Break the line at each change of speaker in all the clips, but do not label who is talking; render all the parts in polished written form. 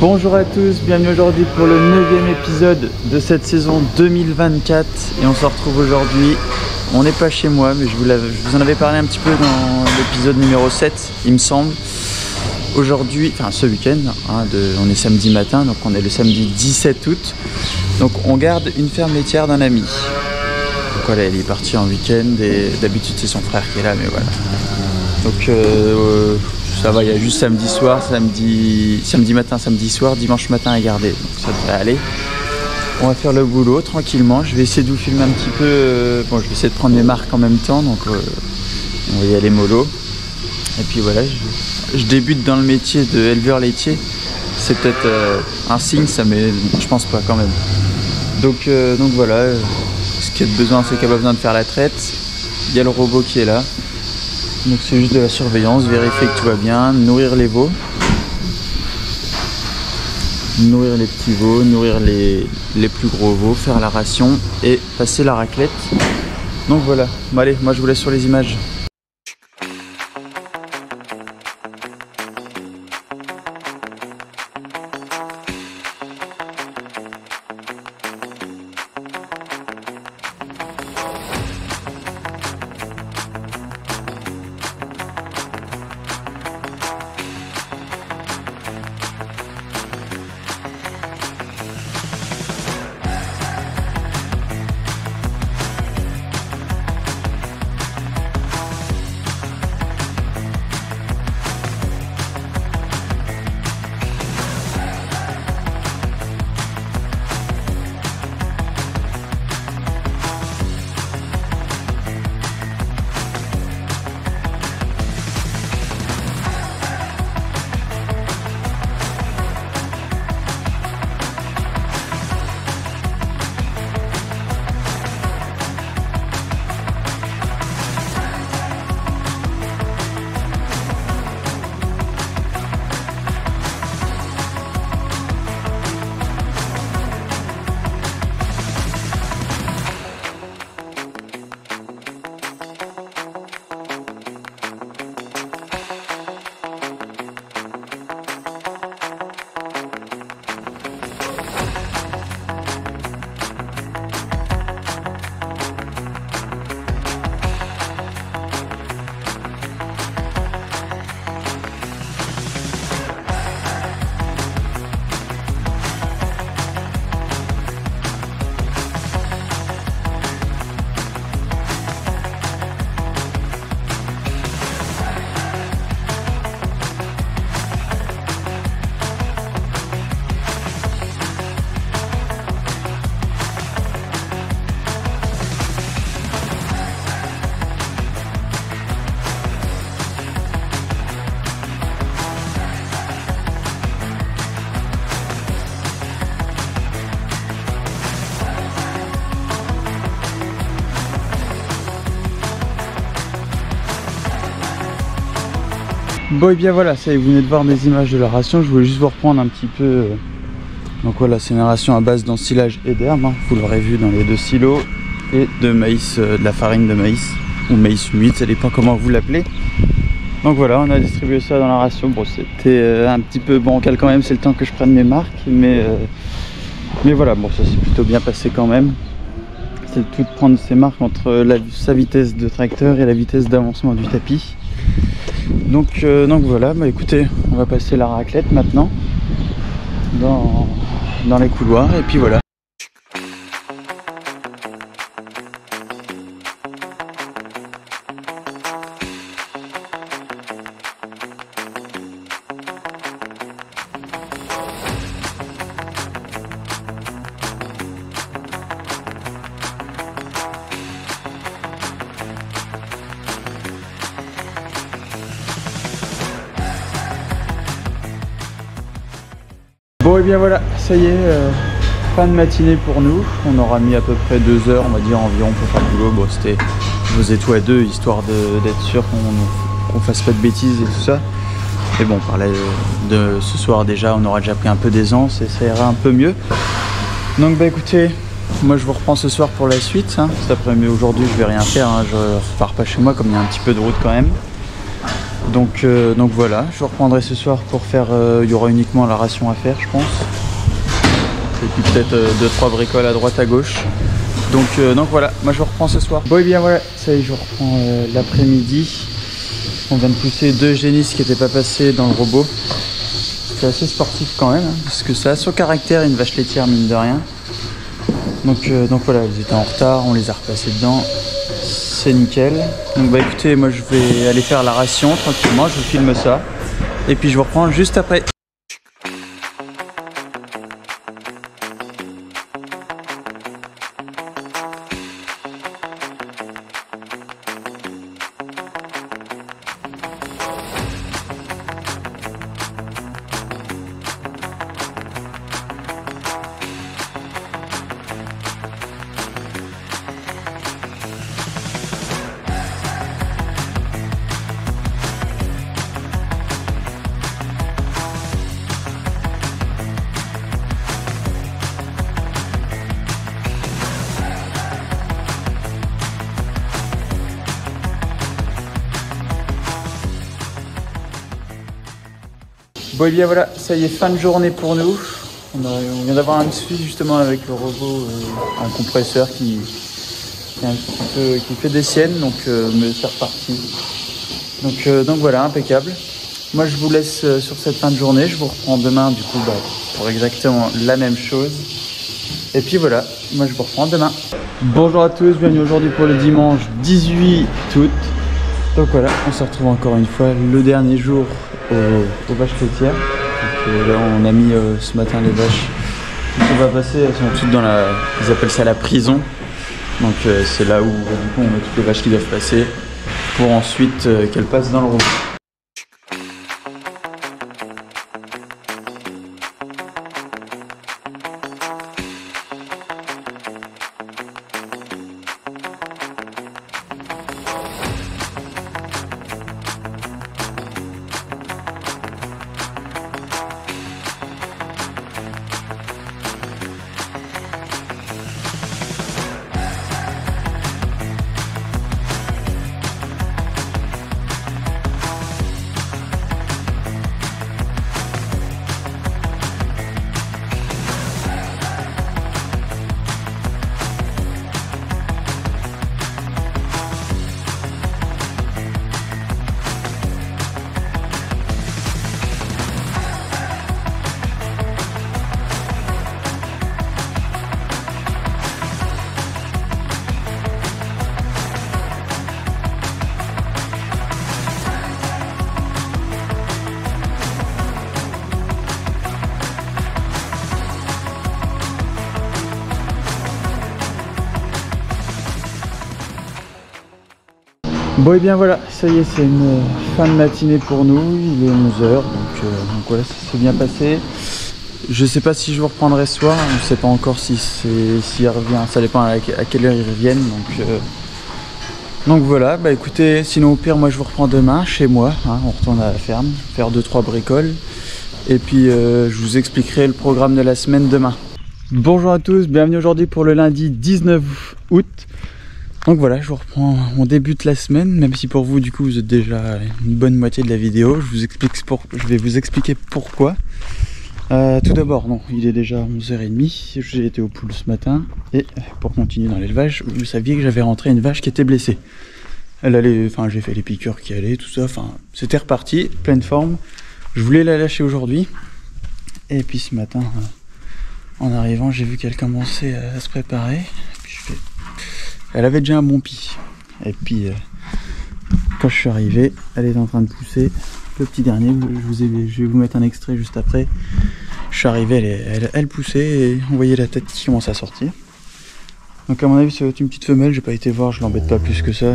Bonjour à tous, bienvenue aujourd'hui pour le 9e épisode de cette saison 2024 et on se retrouve aujourd'hui, on n'est pas chez moi mais je vous en avais parlé un petit peu dans l'épisode numéro 7 il me semble. Aujourd'hui, enfin ce week-end, on est samedi matin, donc on est le samedi 17 août, donc on garde une ferme laitière d'un ami. Donc voilà, il est parti en week-end et d'habitude c'est son frère qui est là, mais voilà. Donc ça va, il y a juste samedi soir, samedi matin, samedi soir, dimanche matin à garder, donc ça devrait aller. On va faire le boulot tranquillement, je vais essayer de vous filmer un petit peu, bon je vais essayer de prendre mes marques en même temps, donc on va y aller mollo. Et puis voilà, je débute dans le métier de éleveur laitier, c'est peut-être un signe ça, mais je pense pas quand même. Donc voilà, ce qu'il y a de besoin c'est qu'il n'y a pas besoin de faire la traite, il y a le robot qui est là. Donc c'est juste de la surveillance, vérifier que tout va bien, nourrir les veaux, nourrir les petits veaux, nourrir les plus gros veaux, faire la ration et passer la raclette. Donc voilà, bon allez, moi je vous laisse sur les images. Bon et bien voilà, ça y est, vous venez de voir mes images de la ration, je voulais juste vous reprendre un petit peu. Donc voilà, c'est une ration à base d'ensilage et d'herbe, vous l'aurez vu dans les deux silos, et de maïs, de la farine de maïs, ou maïs humide, ça dépend comment vous l'appelez. Donc voilà, on a distribué ça dans la ration, bon c'était un petit peu bancal quand même, c'est le temps que je prenne mes marques, mais voilà, bon ça s'est plutôt bien passé quand même. C'est tout de prendre ses marques entre sa vitesse de tracteur et la vitesse d'avancement du tapis. Donc voilà, bah écoutez, on va passer la raclette maintenant dans les couloirs et puis voilà. Bon et bien voilà, ça y est, fin de matinée pour nous. On aura mis à peu près 2 heures, on va dire environ pour faire le boulot. Bon c'était, je faisais tout à deux, histoire d'être sûr qu'on fasse pas de bêtises et tout ça. Mais bon, on parlait de ce soir déjà, on aura déjà pris un peu d'aisance et ça ira un peu mieux. Donc bah écoutez, moi je vous reprends ce soir pour la suite. Cet après-midi, aujourd'hui je vais rien faire, je repars pas chez moi comme il y a un petit peu de route quand même. Donc voilà, je reprendrai ce soir pour faire, il y aura uniquement la ration à faire je pense. Et puis peut-être 2-3 bricoles à droite à gauche. Donc voilà, moi je reprends ce soir. Bon et bien voilà, ça y est, je reprends l'après-midi. On vient de pousser 2 génisses qui n'étaient pas passés dans le robot. C'est assez sportif quand même, hein, parce que ça a son caractère, une vache laitière mine de rien. Donc voilà, ils étaient en retard, on les a repassés dedans. C'est nickel. Donc bah écoutez, moi je vais aller faire la ration tranquillement, je vous filme ça. Et puis je vous reprends juste après. Bon et bien voilà, ça y est, fin de journée pour nous. On vient d'avoir un souci justement avec le robot, un compresseur qui fait des siennes, donc mais c'est reparti. Donc voilà, impeccable. Moi je vous laisse sur cette fin de journée, je vous reprends demain du coup pour exactement la même chose. Et puis voilà, moi je vous reprends demain. Bonjour à tous, bienvenue aujourd'hui pour le dimanche 18 août. Donc voilà, on se retrouve encore une fois le dernier jour aux vaches laitières. Donc, là on a mis ce matin les vaches qui va passer, elles sont toutes dans la, ils appellent ça la prison. Donc c'est là où du coup on met toutes les vaches qui doivent passer pour ensuite qu'elles passent dans le robot. Bon et bien voilà, ça y est, c'est une fin de matinée pour nous, il est 11 h, donc voilà, ça s'est bien passé. Je sais pas si je vous reprendrai ce soir, on ne sait pas encore s'il revient, ça dépend à quelle heure ils reviennent, donc voilà, bah écoutez, sinon au pire moi je vous reprends demain chez moi, hein, on retourne à la ferme, faire 2-3 bricoles, et puis je vous expliquerai le programme de la semaine demain. Bonjour à tous, bienvenue aujourd'hui pour le lundi 19 août. Donc voilà, je vous reprends, on débute la semaine, même si pour vous du coup vous êtes déjà une bonne moitié de la vidéo. Je vais vous expliquer pourquoi. Tout d'abord, non, il est déjà 11h30, j'ai été au poule ce matin. Et pour continuer dans l'élevage, vous saviez que j'avais rentré une vache qui était blessée. Elle allait, enfin j'ai fait les piqûres qui allaient, tout ça, enfin c'était reparti, pleine forme. Je voulais la lâcher aujourd'hui. Et puis ce matin, en arrivant, j'ai vu qu'elle commençait à se préparer. Et puis elle avait déjà un bon pis. Et puis quand je suis arrivé, elle est en train de pousser. Le petit dernier, je vais vous mettre un extrait juste après. Je suis arrivé, elle poussait et on voyait la tête qui commence à sortir. Donc à mon avis, ça va être une petite femelle. J'ai pas été voir, je l'embête pas plus que ça.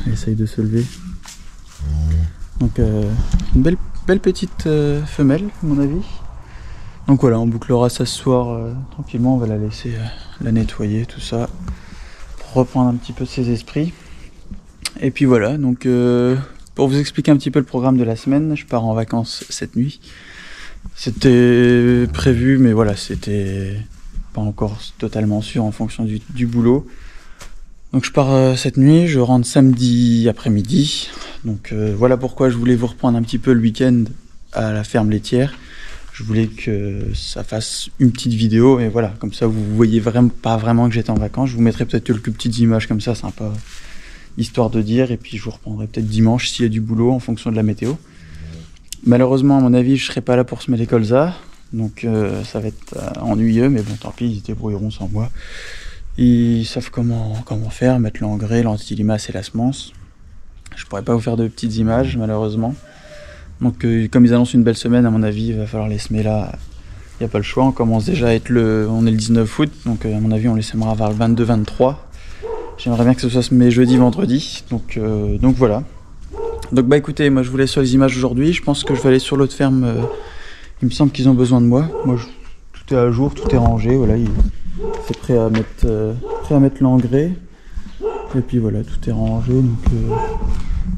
Elle essaye de se lever. Donc une belle petite femelle à mon avis. Donc voilà, on bouclera ça ce soir tranquillement. On va la laisser la nettoyer, tout ça, pour reprendre un petit peu ses esprits. Et puis voilà, donc pour vous expliquer un petit peu le programme de la semaine, je pars en vacances cette nuit. C'était prévu, mais voilà, c'était pas encore totalement sûr en fonction du boulot. Donc je pars cette nuit, je rentre samedi après-midi. Donc voilà pourquoi je voulais vous reprendre un petit peu le week-end à la ferme laitière. Je voulais que ça fasse une petite vidéo et voilà, comme ça vous voyez vraiment pas vraiment que j'étais en vacances. Je vous mettrai peut-être quelques petites images comme ça, sympa, histoire de dire. Et puis je vous reprendrai peut-être dimanche s'il y a du boulot en fonction de la météo. Malheureusement, à mon avis, je serai pas là pour semer les colzas, donc ça va être ennuyeux, mais bon, tant pis, ils se débrouilleront sans moi. Ils savent comment faire, mettre l'engrais, l'antilimace et la semence. Je pourrais pas vous faire de petites images, malheureusement. Donc comme ils annoncent une belle semaine, à mon avis, il va falloir les semer là. Il n'y a pas le choix, on commence déjà à être on est le 19 août, donc à mon avis on les sèmera vers le 22-23. J'aimerais bien que ce soit semé jeudi, vendredi, donc voilà. Donc bah écoutez, moi je vous laisse sur les images aujourd'hui, je pense que je vais aller sur l'autre ferme, il me semble qu'ils ont besoin de moi. Tout est à jour, tout est rangé, voilà, c'est prêt à mettre l'engrais. Et puis voilà, tout est rangé, donc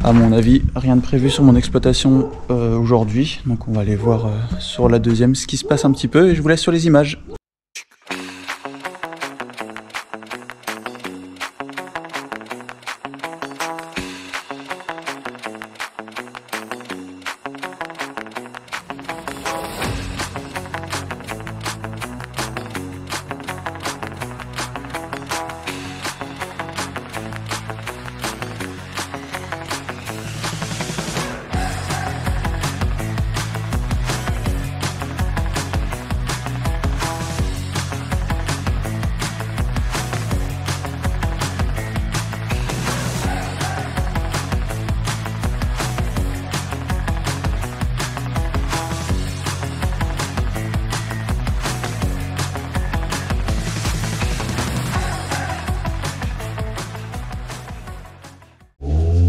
à mon avis, rien de prévu sur mon exploitation aujourd'hui. Donc on va aller voir sur la deuxième ce qui se passe un petit peu et je vous laisse sur les images.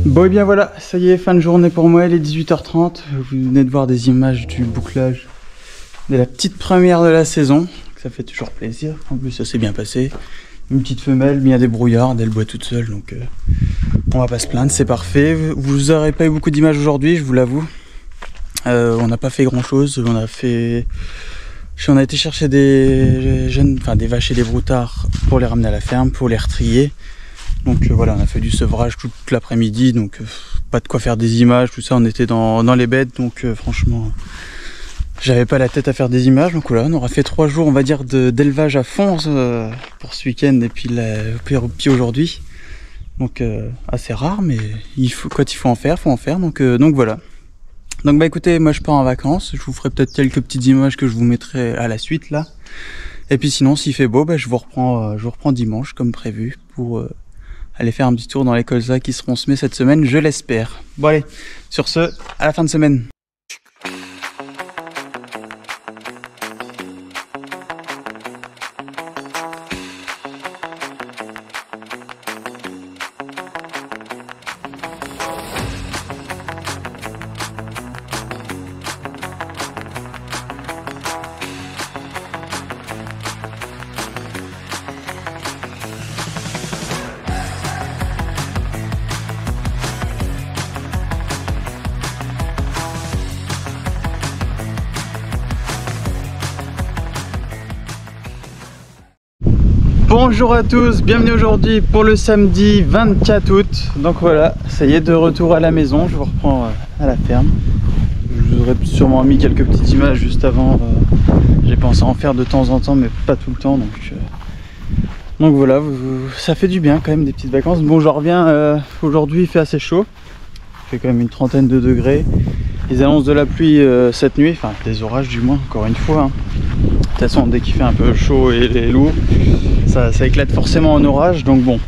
Bon et bien voilà, ça y est, fin de journée pour moi, il est 18h30. Vous venez de voir des images du bouclage de la petite première de la saison. Ça fait toujours plaisir, en plus ça s'est bien passé. Une petite femelle, bien débrouillarde, elle boit toute seule, donc on va pas se plaindre, c'est parfait. Vous aurez pas eu beaucoup d'images aujourd'hui, je vous l'avoue. On n'a pas fait grand chose, on a été chercher des vaches et des broutards pour les ramener à la ferme, pour les retrier. Donc voilà, on a fait du sevrage toute l'après-midi, donc pas de quoi faire des images, tout ça, on était dans les bêtes, donc franchement, j'avais pas la tête à faire des images. Donc voilà, on aura fait 3 jours, on va dire, d'élevage à fond pour ce week-end et puis aujourd'hui. Donc assez rare, mais quand il faut en faire, donc voilà. Donc bah écoutez, moi je pars en vacances, je vous ferai peut-être quelques petites images que je vous mettrai à la suite là. Et puis sinon, s'il fait beau, bah, je vous reprends dimanche comme prévu pour aller faire un petit tour dans les colzas qui seront semés cette semaine, je l'espère. Bon allez, sur ce, à la fin de semaine. Bonjour à tous, bienvenue aujourd'hui pour le samedi 24 août. Donc voilà, ça y est, de retour à la maison, je vous reprends à la ferme. Je vous aurais sûrement mis quelques petites images juste avant. J'ai pensé en faire de temps en temps, mais pas tout le temps. Donc voilà, ça fait du bien quand même, des petites vacances. Bon, j'en reviens, aujourd'hui il fait assez chaud. Il fait quand même une trentaine de degrés. Ils annoncent de la pluie cette nuit, enfin des orages du moins, encore une fois. De toute façon, dès qu'il fait un peu chaud et lourd, ça éclate forcément en orage, donc bon.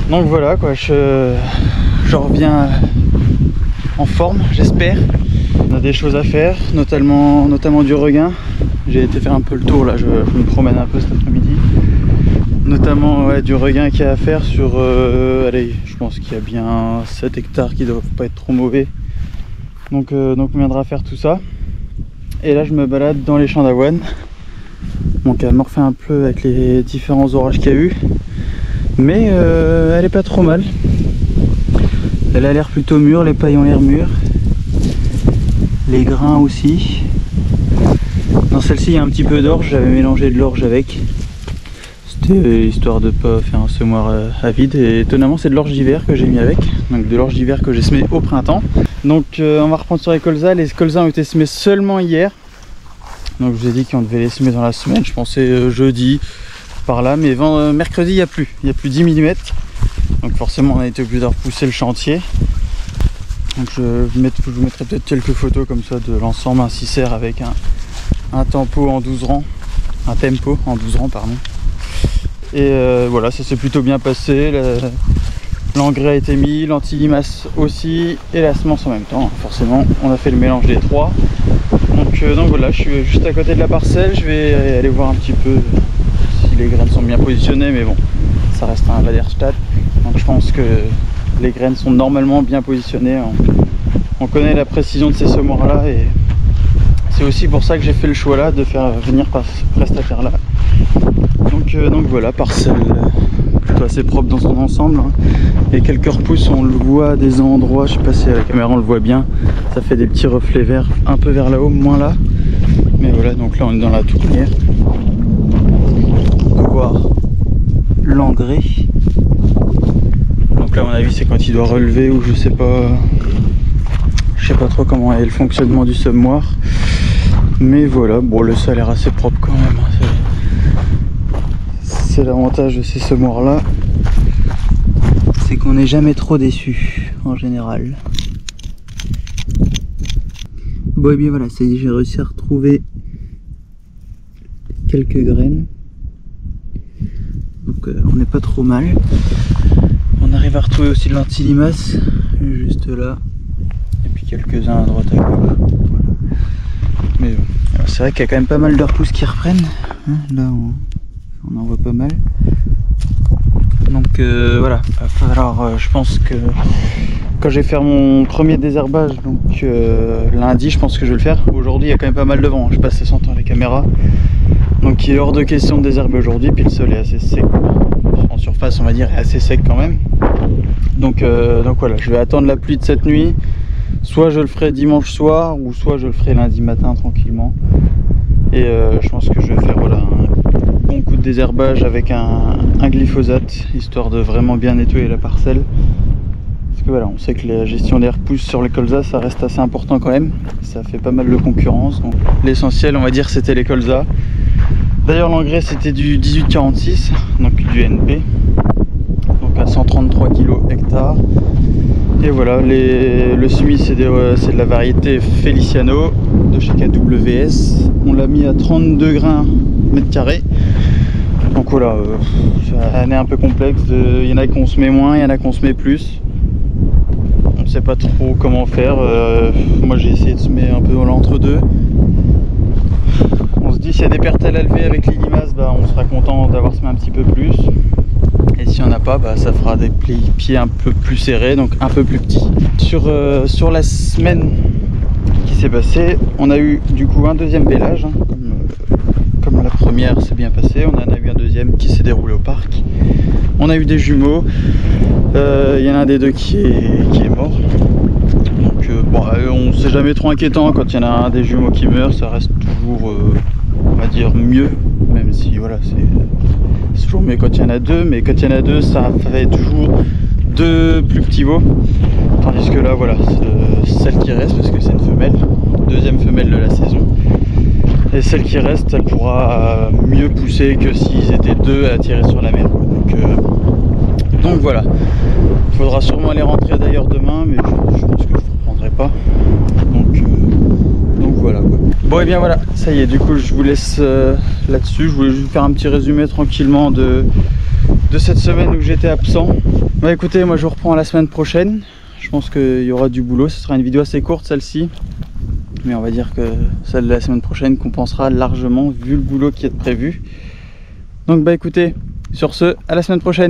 Donc voilà quoi, je reviens en forme, j'espère. On a des choses à faire, notamment du regain. J'ai été faire un peu le tour là, je me promène un peu cet après-midi. Notamment du regain qu'il y a à faire sur, allez, je pense qu'il y a bien 7 hectares qui doivent pas être trop mauvais. Donc on viendra faire tout ça. Et là je me balade dans les champs d'avoine. Donc elle m'a refait un peu avec les différents orages qu'il y a eu. Mais elle est pas trop mal. Elle a l'air plutôt mûre, les pailles ont l'air mûres. Les grains aussi. Dans celle-ci il y a un petit peu d'orge, j'avais mélangé de l'orge avec. C'était histoire de pas faire un semoir à vide. Et étonnamment c'est de l'orge d'hiver que j'ai mis avec, donc de l'orge d'hiver que j'ai semé au printemps. Donc on va reprendre sur les colzas. Les colzas ont été semés seulement hier, donc je vous ai dit qu'on devait les semer dans la semaine. Je pensais jeudi par là, mais mercredi il n'y a plus 10 mm, donc forcément on a été obligé de repousser le chantier. Donc je vous mettrai peut-être quelques photos comme ça de l'ensemble, un 6 serres avec un tempo en 12 rangs, un tempo en 12 rangs pardon. Et voilà, ça s'est plutôt bien passé. L'engrais a été mis, l'anti-limace aussi, et la semence en même temps. Forcément, on a fait le mélange des trois. Donc voilà, je suis juste à côté de la parcelle. Je vais aller voir un petit peu si les graines sont bien positionnées, mais bon, ça reste un Vaderstad. Donc je pense que les graines sont normalement bien positionnées. On connaît la précision de ces semoirs là, et c'est aussi pour ça que j'ai fait le choix là de faire venir par ce prestataire là. Donc voilà, parcelle plutôt assez propre dans son ensemble, hein. Et quelques repousses, on le voit à des endroits, je sais pas si à la caméra on le voit bien, ça fait des petits reflets verts un peu vers là-haut, moins là. Mais voilà, donc là on est dans la tournière. On peut voir l'engrais. Donc là à mon avis c'est quand il doit relever, ou je sais pas trop comment est le fonctionnement du semoir. Mais voilà, bon, le sol a l'air assez propre quand même, hein. C'est l'avantage de ces semoirs là, c'est qu'on n'est jamais trop déçu en général. Bon et bien voilà, ça y est, j'ai réussi à retrouver quelques graines. Donc on n'est pas trop mal. On arrive à retrouver aussi de l'anti-limace juste là, et puis quelques-uns à droite à gauche. Voilà. Mais c'est vrai qu'il y a quand même pas mal de repousses qui reprennent, hein, là on en voit pas mal. Donc voilà, alors je pense que quand je vais faire mon premier désherbage, donc lundi, je pense que je vais le faire. Aujourd'hui il y a quand même pas mal de vent, je passe 100 ans les caméras, donc il est hors de question de désherber aujourd'hui, puis le sol est assez sec, en surface on va dire est assez sec quand même. Donc voilà, je vais attendre la pluie de cette nuit, soit je le ferai dimanche soir, ou soit je le ferai lundi matin tranquillement. Et je pense que je vais faire voilà, un bon coup de désherbage avec un glyphosate, histoire de vraiment bien nettoyer la parcelle. Parce que voilà, on sait que la gestion des repousses sur les colzas, ça reste assez important quand même. Ça fait pas mal de concurrence. Donc l'essentiel, on va dire, c'était les colzas. D'ailleurs, l'engrais, c'était du 1846, donc du NP. Donc à 133 kg hectare. Et voilà, le semis, c'est de la variété Feliciano de chez KWS. On l'a mis à 32 grains mètre carré. Donc voilà, c'est un année un peu complexe. Il y en a qu'on se met moins, il y en a qu'on se met plus. On ne sait pas trop comment faire. Moi j'ai essayé de semer un peu dans l'entre-deux. On se dit s'il y a des pertes à lever avec les limaces, bah, on sera content d'avoir semé un petit peu plus. Et s'il n'y en a pas, bah, ça fera des pieds un peu plus serrés, donc un peu plus petits. Sur la semaine qui s'est passée, on a eu du coup un deuxième bêlage, hein, comme la première s'est bien passée. On en a eu un deuxième qui s'est déroulé au parc. On a eu des jumeaux. Il y en a un des deux qui est mort. Donc bon, on sait jamais trop inquiétant quand il y en a un des jumeaux qui meurt. Ça reste toujours, on va dire, mieux, même si voilà, c'est toujours mieux quand il y en a deux. Mais quand il y en a deux, ça fait toujours deux plus petits veaux. Tandis que là, voilà, celle qui reste, parce que c'est une femelle, deuxième femelle de la saison. Et celle qui reste, elle pourra mieux pousser que s'ils étaient deux à tirer sur la mer. Donc voilà, il faudra sûrement aller rentrer d'ailleurs demain, mais je pense que je ne reprendrai pas. Donc voilà quoi. Bon et bien voilà, ça y est, du coup je vous laisse là-dessus. Je voulais juste faire un petit résumé tranquillement de cette semaine où j'étais absent. Bah écoutez, moi je reprends la semaine prochaine. Je pense qu'il y aura du boulot, ce sera une vidéo assez courte celle-ci. Mais on va dire que celle de la semaine prochaine compensera largement vu le boulot qui est prévu. Donc bah écoutez, sur ce, à la semaine prochaine.